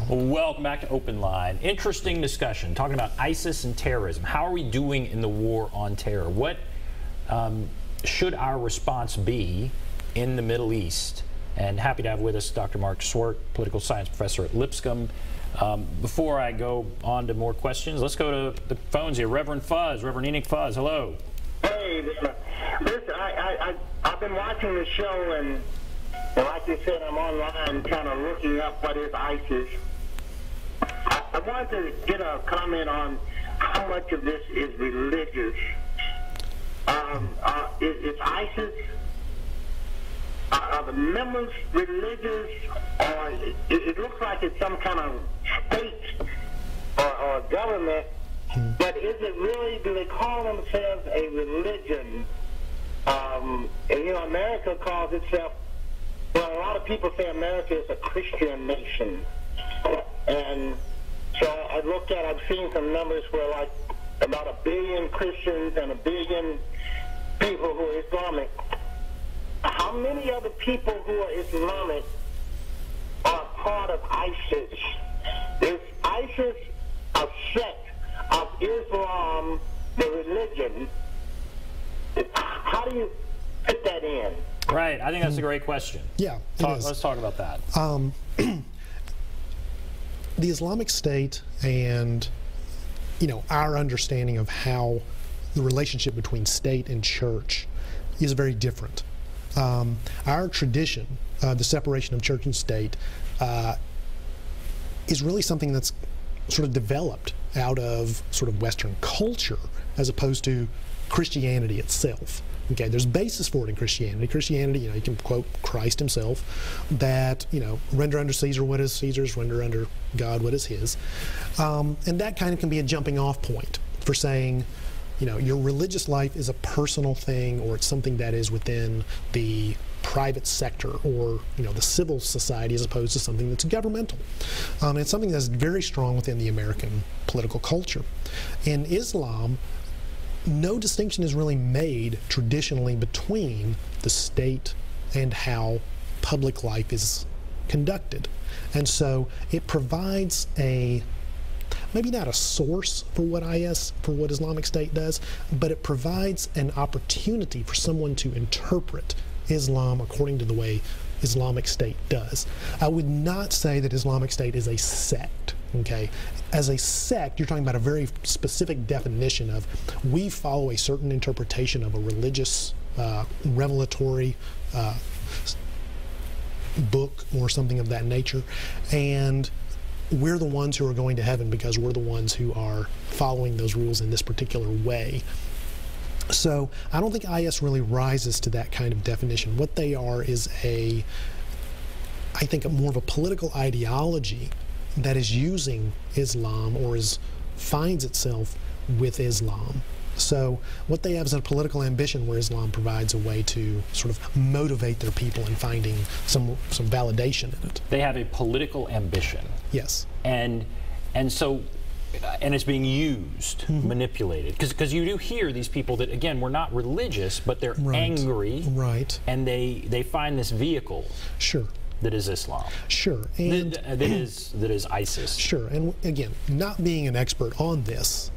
Islam. Welcome back to OpenLine. Interesting discussion, talking about ISIS and terrorism. How are we doing in the war on terror? What should our response be in the Middle East? And happy to have with us Dr. Mark Swart, political science professor at Lipscomb. Before I go on to more questions, let's go to the phones here. Reverend Enoch Fuzz, hello. Hey, listen, I've been watching the show, and like you said, I'm online kind of looking up what is ISIS. I wanted to get a comment on how much of this is religious. Is ISIS, are the members religious, or it looks like it's some kind of state or government, but is it really, do they call themselves a religion? And you know, America calls itself, well, a lot of people say America is a Christian nation. And so I've seen some numbers where like about 1 billion Christians and 1 billion people who are Islamic. How many other people who are Islamic are part of ISIS? Is ISIS a sect of Islam, the religion? How do you fit that in? Right, I think that's a great question. Yeah, Let's talk about that. The Islamic State and, you know, our understanding of how the relationship between state and church is very different. Our tradition, the separation of church and state, is really something that's sort of developed out of sort of Western culture as opposed to Christianity itself. Okay, there's basis for it in Christianity. Christianity, you know, you can quote Christ himself that, you know, render unto Caesar what is Caesar's, render unto God what is his. And that kind of can be a jumping off point for saying, you know, your religious life is a personal thing, or it's something that is within the private sector or, you know, the civil society, as opposed to something that's governmental. It's something that's very strong within the American political culture. In Islam, no distinction is really made traditionally between the state and how public life is conducted. And so it provides a, maybe not a source for what Islamic State does, but it provides an opportunity for someone to interpret Islam according to the way Islamic State does. I would not say that Islamic State is a sect, okay? As a sect, you're talking about a very specific definition of, we follow a certain interpretation of a religious, revelatory book or something of that nature, and we're the ones who are going to heaven because we're the ones who are following those rules in this particular way. So I don't think IS really rises to that kind of definition. What they are is I think more of a political ideology that is using Islam, or finds itself with Islam. So what they have is a political ambition where Islam provides a way to sort of motivate their people in finding some validation in it. They have a political ambition. Yes. And it's being used, manipulated. Because you do hear these people that, again, were not religious, but they're angry. Right. And they find this vehicle. Sure. That is Islam. Sure. And that is ISIS. Sure. And again, not being an expert on this,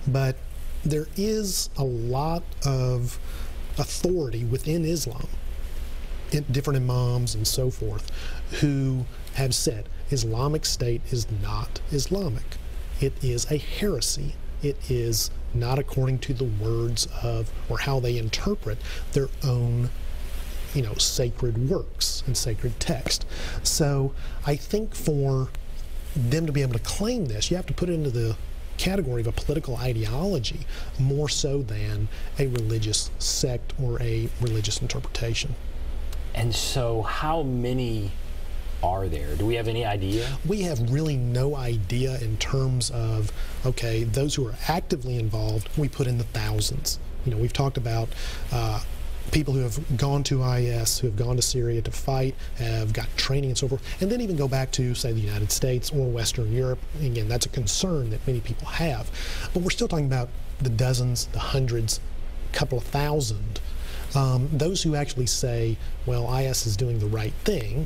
but there is a lot of authority within Islam, different imams and so forth, who have said Islamic State is not Islamic. It is a heresy. It is not according to the words of, or how they interpret their own, you know, sacred works and sacred text. So I think for them to be able to claim this, you have to put it into the category of a political ideology more so than a religious sect or a religious interpretation. And so how many are there? Do we have any idea? We have really no idea in terms of, okay, those who are actively involved, we put in the thousands. You know, we've talked about people who have gone to IS, who have gone to Syria to fight, have got training and so forth, and then even go back to, say, the United States or Western Europe. Again, that's a concern that many people have. But we're still talking about the dozens, the hundreds, a couple of thousand. Those who actually say, well, IS is doing the right thing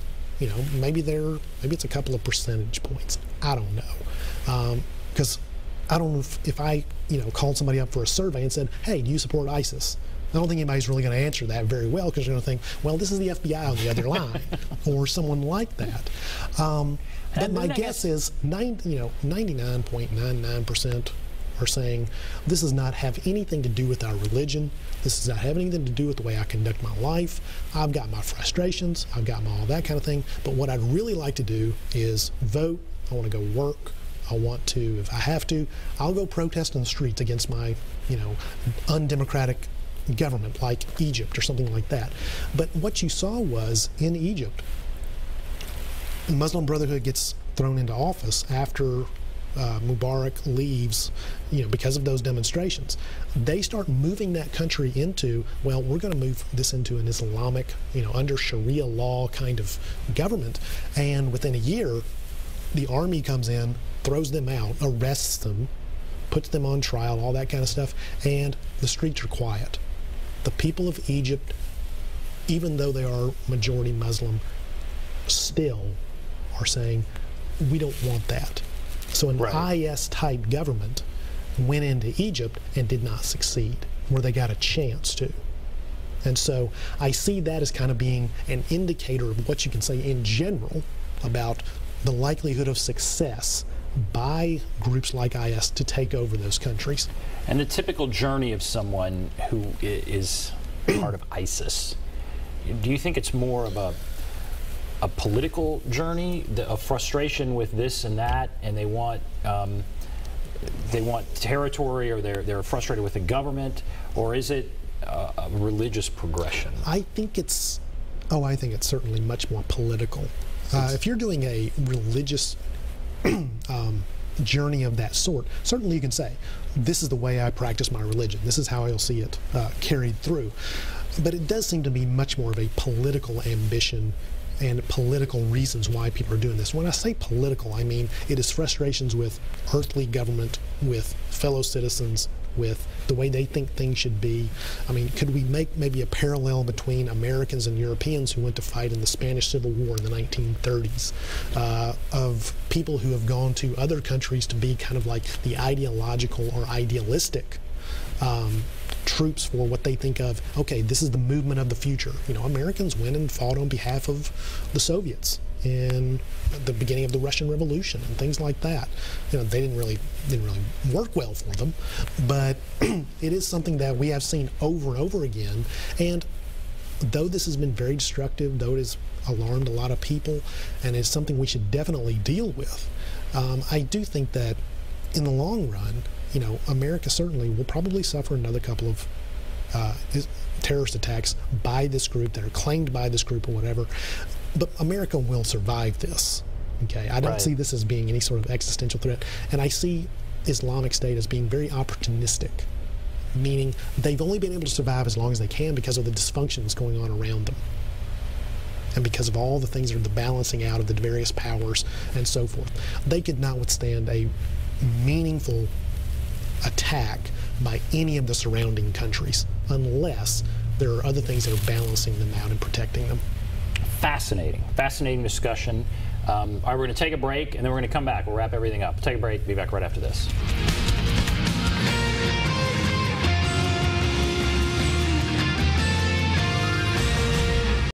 maybe it's a couple of percentage points. I don't know, because I don't know if I called somebody up for a survey and said, hey, do you support ISIS? I don't think anybody's really going to answer that very well, because they're going to think, well, this is the FBI on the other line, or someone like that. But my guess is 99.99% are saying this does not have anything to do with our religion. This does not have anything to do with the way I conduct my life. I've got my frustrations. I've got all that kind of thing. But what I'd really like to do is vote. I want to go work. I want to, if I have to, I'll go protest in the streets against my, undemocratic government like Egypt or something like that. But what you saw was in Egypt, the Muslim Brotherhood gets thrown into office after Mubarak leaves, because of those demonstrations. They start moving that country into, well, we're going to move this into an Islamic, under Sharia law kind of government. And within a year, the army comes in, throws them out, arrests them, puts them on trial, all that kind of stuff, and the streets are quiet. The people of Egypt, even though they are majority Muslim, still are saying, we don't want that. So an IS-type government went into Egypt and did not succeed, where they got a chance to. And so I see that as kind of being an indicator of what you can say in general about the likelihood of success by groups like IS to take over those countries. And the typical journey of someone who is part of ISIS, do you think it's more of a political journey, a frustration with this and that, and they want territory, or they're frustrated with the government, or is it a religious progression? I think it's certainly much more political. If you're doing a religious journey of that sort, certainly you can say, this is the way I practice my religion. This is how I'll see it carried through. But it does seem to be much more of a political ambition and political reasons why people are doing this. When I say political, I mean it is frustrations with earthly government, with fellow citizens, with the way they think things should be. I mean, could we make maybe a parallel between Americans and Europeans who went to fight in the Spanish Civil War in the 1930s, of people who have gone to other countries to be kind of like the ideological or idealistic troops for what they think of, okay, this is the movement of the future. Americans went and fought on behalf of the Soviets in the beginning of the Russian Revolution and things like that. They didn't really work well for them, but it is something that we have seen over and over again. And though this has been very destructive, though it has alarmed a lot of people, and it's something we should definitely deal with, I do think that in the long run, America certainly will probably suffer another couple of terrorist attacks by this group that are claimed by this group or whatever. But America will survive this. Okay, I don't see this as being any sort of existential threat, and I see Islamic State as being very opportunistic, meaning they've only been able to survive as long as they can because of the dysfunctions going on around them, and because of all the things that are the balancing out of the various powers and so forth. They could not withstand a meaningful attack by any of the surrounding countries unless there are other things that are balancing them out and protecting them. Fascinating discussion. All right, we're going to take a break, and then we're going to come back. We'll wrap everything up. Take a break. Be back right after this.